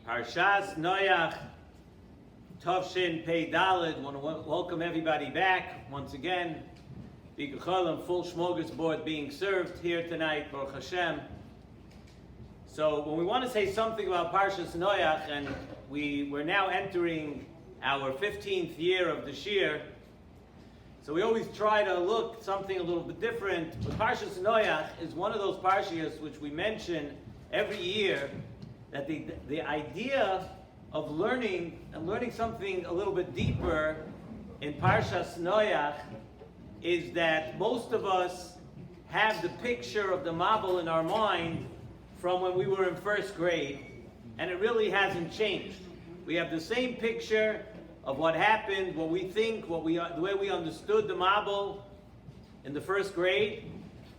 Parshas Noach, Tovshin Pei Daled. Want to welcome everybody back once again. B'Gecholim, full smorgasbord being served here tonight, Baruch Hashem. So when we want to say something about Parshas Noach, and we're now entering our 15th year of the Shir, so we always try to look something a little bit different. But Parshas Noach is one of those parshas which we mention every year, that the idea of learning something a little bit deeper in Parshas Noach is that most of us have the picture of the Mabul in our mind from when we were in first grade, and it really hasn't changed. We have the same picture of what happened, what we think, the way we understood the Mabul in the first grade,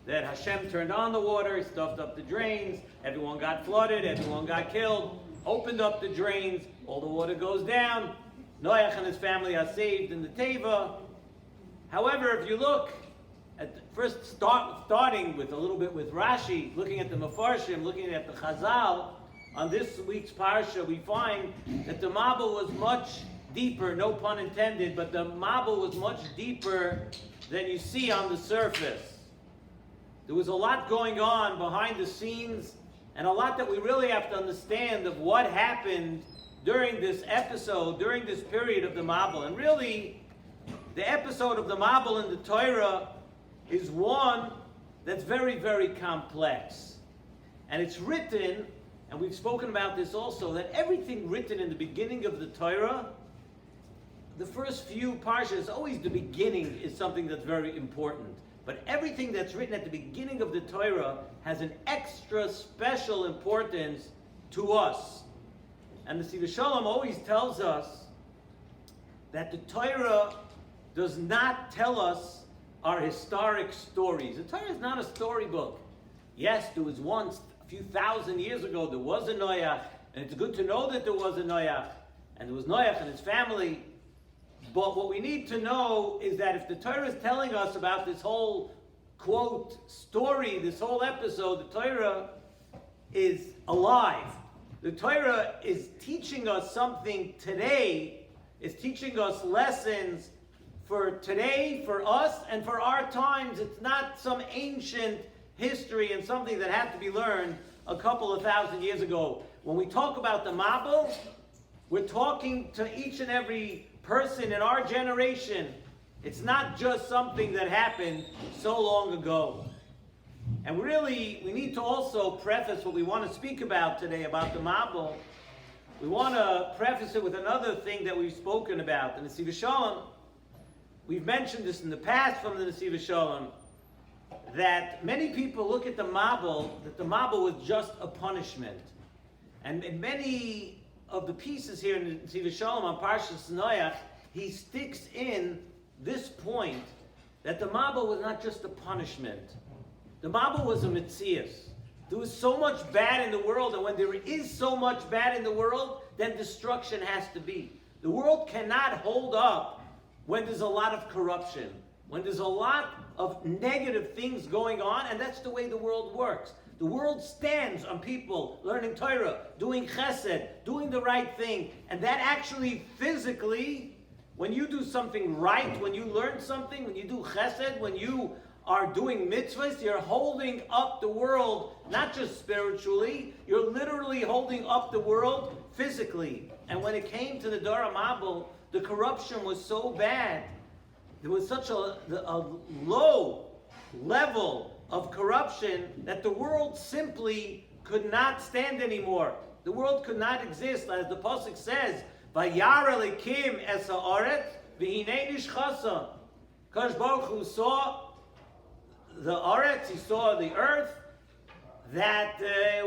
that Hashem turned on the water, stuffed up the drains, everyone got flooded, everyone got killed, opened up the drains, all the water goes down, Noach and his family are saved in the Teva. However, if you look at starting with a little bit with Rashi, looking at the Mefarshim, looking at the Chazal, on this week's Parsha, we find that the Mabul was much deeper, no pun intended, but the Mabul was much deeper than you see on the surface. There was a lot going on behind the scenes, and a lot that we really have to understand of what happened during this episode, during this period of the Mabul. And really, the episode of the Mabul in the Torah is one that's very, very complex. And it's written, and we've spoken about this also, that everything written in the beginning of the Torah, the first few parshas, always the beginning is something that's very important. But everything that's written at the beginning of the Torah has an extra special importance to us. And the Nesivos Shalom always tells us that the Torah does not tell us our historic stories. The Torah is not a storybook. Yes, there was once, a few thousand years ago, there was a Noach, and it's good to know that there was a Noach, and there was Noach and his family. But what we need to know is that if the Torah is telling us about this whole, quote, story, this whole episode, the Torah is alive. The Torah is teaching us something today, is teaching us lessons for today, for us, and for our times. It's not some ancient history and something that had to be learned a couple of thousand years ago. When we talk about the Mabul, we're talking to each and every person in our generation. It's not just something that happened so long ago. And really, we need to also preface what we want to speak about today about the Mabul. We want to preface it with another thing that we've spoken about. The Nesivos Shalom, we've mentioned this in the past from the Nesivos Shalom, that many people look at the Mabul, that the Mabul was just a punishment. And in many of the pieces here in the Nesivos Shalom on Parshas Noach, he sticks in this point that the Mabul was not just a punishment. The Mabul was a metzias. There was so much bad in the world, and when there is so much bad in the world, then destruction has to be. The world cannot hold up when there's a lot of corruption, when there's a lot of negative things going on, and that's the way the world works. The world stands on people learning Torah, doing chesed, doing the right thing. And that actually physically, when you do something right, when you learn something, when you do chesed, when you are doing mitzvahs, you're holding up the world, not just spiritually, you're literally holding up the world physically. And when it came to the Dor Mabul, the corruption was so bad. There was such a low level of corruption that the world simply could not stand anymore. The world could not exist. As the Pasuk says, Vayara Elokim es haaretz v'hinei nishchasa. Kadosh Baruch Hu saw the Aretz, he saw the earth, that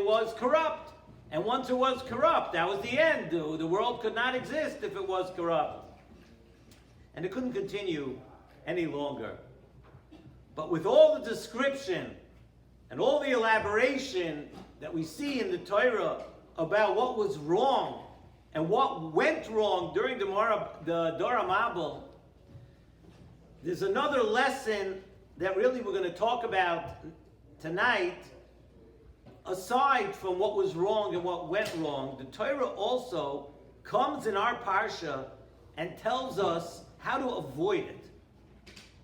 was corrupt. And once it was corrupt, that was the end. The world could not exist if it was corrupt. And it couldn't continue any longer. But with all the description and all the elaboration that we see in the Torah about what was wrong and what went wrong during the Dor Mabul, there's another lesson that really we're going to talk about tonight aside from what was wrong and what went wrong, the Torah also comes in our parsha and tells us how to avoid it.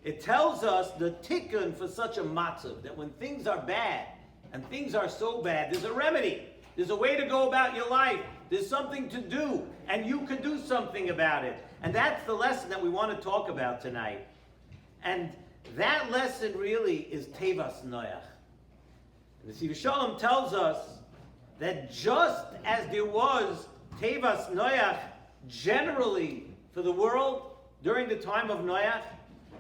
It tells us the tikkun for such a matzav, that when things are bad, and things are so bad, there's a remedy. There's a way to go about your life. There's something to do, and you can do something about it. And that's the lesson that we want to talk about tonight. And that lesson really is Nesivos Noach. Nesivos Shalom tells us that just as there was Nesivos Noach generally for the world during the time of Noach,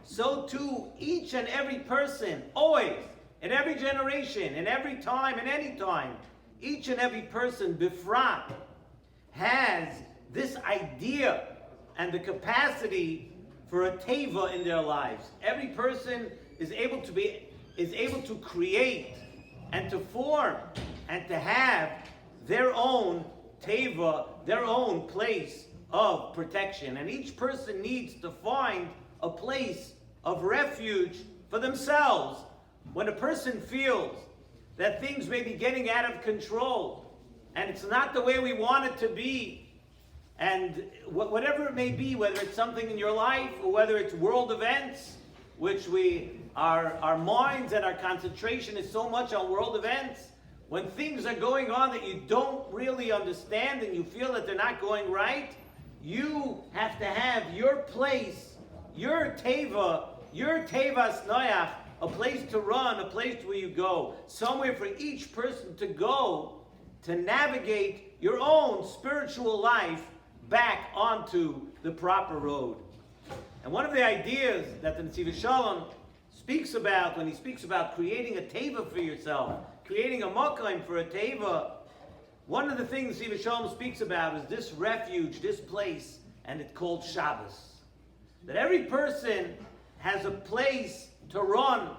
so too each and every person, always, in every generation, in every time, in any time, each and every person, bifrat, has this idea and the capacity for a teva in their lives. Every person is able to create and to form and to have their own teva, their own place of protection. And each person needs to find a place of refuge for themselves. When a person feels that things may be getting out of control and it's not the way we want it to be, and whatever it may be, whether it's something in your life or whether it's world events, which our minds and our concentration is so much on world events, when things are going on that you don't really understand and you feel that they're not going right, you have to have your place, your teva, your Nesivos Noach, a place to run, a place where you go, somewhere for each person to go to navigate your own spiritual life back onto the proper road. And one of the ideas that the Nesivos Shalom speaks about when he speaks about creating a teva for yourself, creating a makom for a teva, one of the things Nesivos Shalom speaks about is this refuge, this place, and it's called Shabbos. That every person has a place to run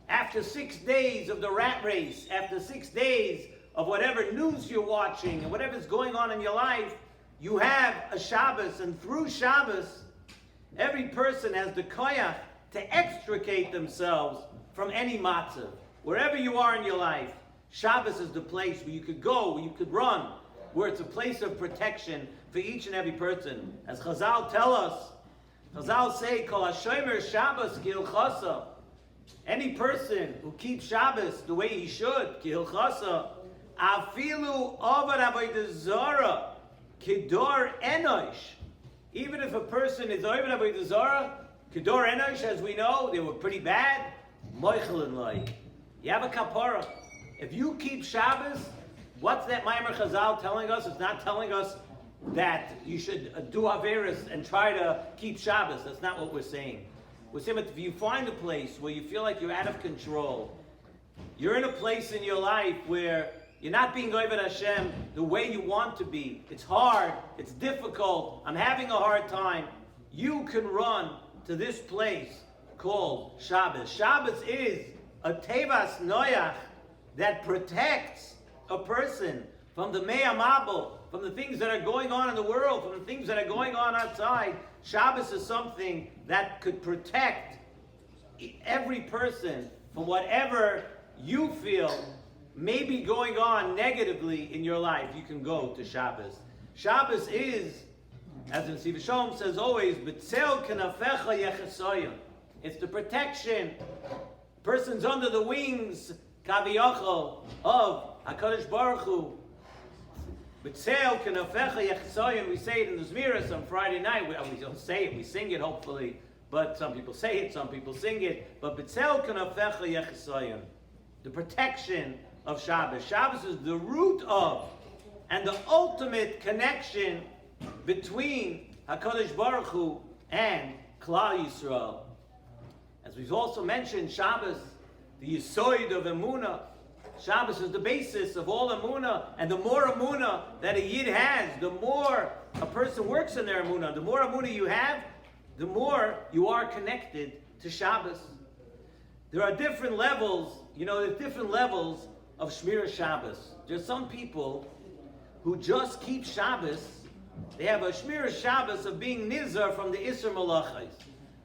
after 6 days of the rat race, after 6 days of whatever news you're watching and whatever's going on in your life. You have a Shabbos, and through Shabbos, every person has the koyach to extricate themselves from any matzav. Wherever you are in your life, Shabbos is the place where you could go, where you could run, where it's a place of protection for each and every person. As Chazal tell us, Chazal say, Kol HaShomer Shabbos K'ilchasa. Any person who keeps Shabbos the way he should, K'ilchasa, Afilu Avad Avodah Zarah, Kedor Enosh. Even if a person is Avad Avodah Zarah, Kedor Enosh, as we know, they were pretty bad. Moichelin like. You have a kapara. If you keep Shabbos, what's that Maimer Chazal telling us? It's not telling us that you should do Averis and try to keep Shabbos. That's not what we're saying. We're saying that if you find a place where you feel like you're out of control, you're in a place in your life where you're not being Oved Hashem the way you want to be. It's hard. It's difficult. I'm having a hard time. You can run to this place called Shabbos. Shabbos is a Nesivos Noach that protects a person from the Mei Mabel, from the things that are going on in the world, from the things that are going on outside. Shabbos is something that could protect every person from whatever you feel may be going on negatively in your life. You can go to Shabbos. Shabbos is, as the Nesivos Shalom says always, B'tzel Kenafecha Yechesoyon. It's the protection. Person's under the wings, Kaviyachol, of HaKadosh Baruch Hu. B'tzel Kenafecha Yechesoyon. We say it in the Zmiras on Friday night. We don't say it, we sing it hopefully. But some people say it, some people sing it. But B'tzel Kenafecha Yechesoyon. The protection of Shabbos. Shabbos is the root of and the ultimate connection between HaKadosh Baruch Hu and Klal Yisrael. As we've also mentioned, Shabbos, the Yisoid of Emunah. Shabbos is the basis of all Emunah, and the more Emunah that a Yid has, the more a person works in their Emunah. The more Emunah you have, the more you are connected to Shabbos. There are different levels, there's different levels of Shmira Shabbos. There's some people who just keep Shabbos. They have a Shmira Shabbos of being Nizar from the Isser Malachos.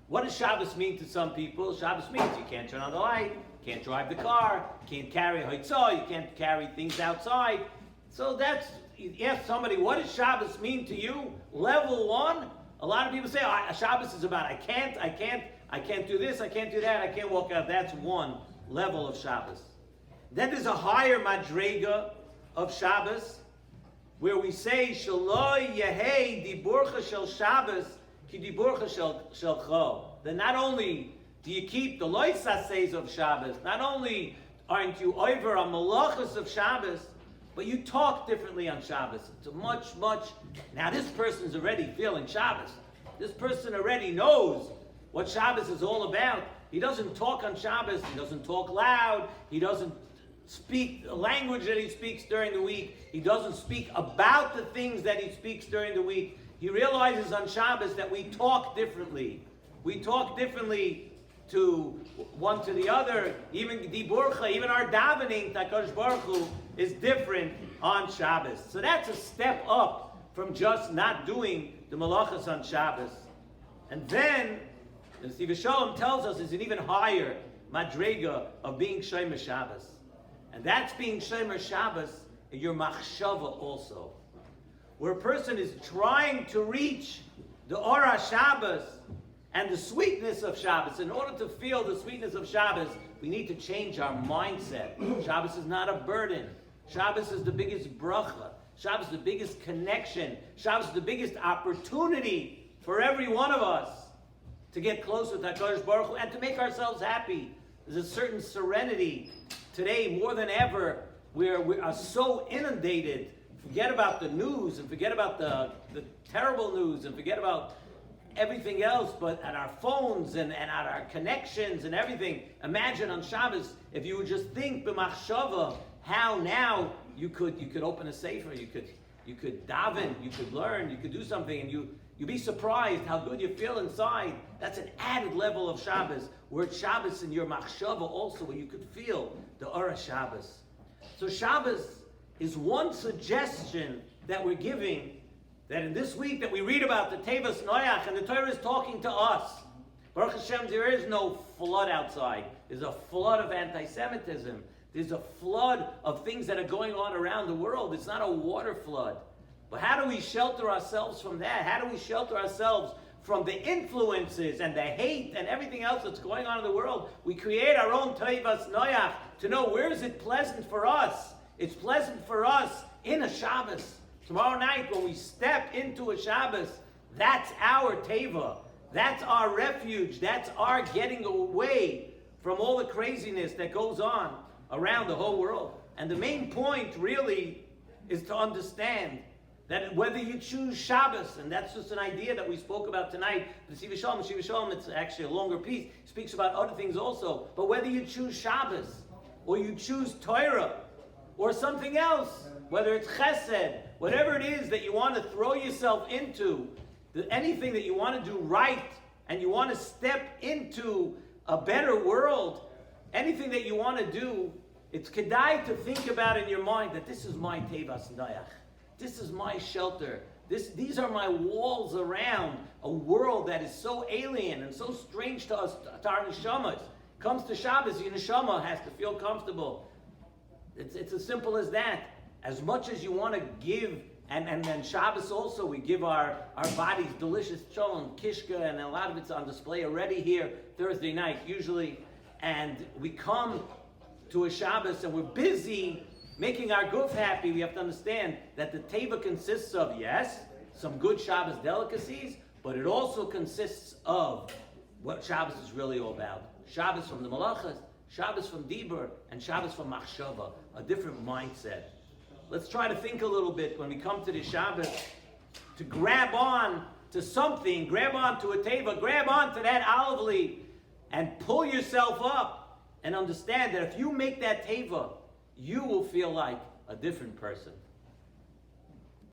What does Shabbos mean to some people? Shabbos means you can't turn on the light, can't drive the car, can't carry haitzah, you can't carry things outside. So that's, you ask somebody, what does Shabbos mean to you? Level 1, a lot of people say, Shabbos is about I can't do this, I can't do that, I can't walk out. That's one level of Shabbos. Then there's a higher madrega of Shabbos, where we say, Shaloi Yehei Diburcha Shel Shabbos Ki Diburcha Shel Cho. Then not only do you keep the loisases of Shabbos, not only aren't you over on malachas of Shabbos, but you talk differently on Shabbos. It's a much, now this person's already feeling Shabbos. This person already knows what Shabbos is all about. He doesn't talk on Shabbos, he doesn't talk loud, he doesn't speak the language that he speaks during the week, he doesn't speak about the things that he speaks during the week. He realizes on Shabbos that we talk differently. We talk differently to one to the other. Even Diburcha, even our davening, HaKadosh Baruch Hu, is different on Shabbos. So that's a step up from just not doing the malachas on Shabbos. And then, the Nesivos Shalom tells us is an even higher madrega of being Shomer Shabbos. And that's being Shomer Shabbos in your machshava also. Where a person is trying to reach the Ora Shabbos and the sweetness of Shabbos. In order to feel the sweetness of Shabbos, we need to change our mindset. Shabbos is not a burden. Shabbos is the biggest bracha. Shabbos is the biggest connection. Shabbos is the biggest opportunity for every one of us to get closer to HaKadosh Baruch Hu and to make ourselves happy. There's a certain serenity today more than ever. We are so inundated. Forget about the news and forget about the terrible news and forget about everything else, but at our phones and at our connections and everything. Imagine on Shabbos, if you would just think b'machshava, how now you could open a sefer, you could daven, you could learn, you could do something, and you'd be surprised how good you feel inside. That's an added level of Shabbos, where it's Shabbos in your machshava also, where you could feel the Ora Shabbos. So Shabbos is one suggestion that we're giving, that in this week that we read about the Nesivos Noach, and the Torah is talking to us. Baruch Hashem, there is no flood outside. There's a flood of anti-Semitism. There's a flood of things that are going on around the world. It's not a water flood. But how do we shelter ourselves from that? How do we shelter ourselves from the influences and the hate and everything else that's going on in the world? We create our own Nesivos Noach to know where is it pleasant for us. It's pleasant for us in a Shabbos. Tomorrow night when we step into a Shabbos, that's our teva. That's our refuge. That's our getting away from all the craziness that goes on around the whole world. And the main point really is to understand that whether you choose Shabbos, and that's just an idea that we spoke about tonight, Nesivos Shalom, it's actually a longer piece, speaks about other things also, but whether you choose Shabbos, or you choose Torah, or something else, whether it's chesed, whatever it is that you want to throw yourself into, anything that you want to do right, and you want to step into a better world, anything that you want to do, it's kedai to think about in your mind that this is my Nesivos Noach. This is my shelter. These are my walls around a world that is so alien and so strange to us, to our neshamas. Comes to Shabbos, your neshama has to feel comfortable. It's as simple as that. As much as you want to give, and then Shabbos also, we give our bodies delicious cholent, kishka, and a lot of it's on display already here Thursday night, usually. And we come to a Shabbos and we're busy making our guf happy. We have to understand that the teva consists of, yes, some good Shabbos delicacies, but it also consists of what Shabbos is really all about. Shabbos from the malachas, Shabbos from dibur, and Shabbos from machshava, a different mindset. Let's try to think a little bit when we come to the Shabbos to grab on to something, grab on to a teva, grab on to that olive leaf, and pull yourself up and understand that if you make that teva, you will feel like a different person.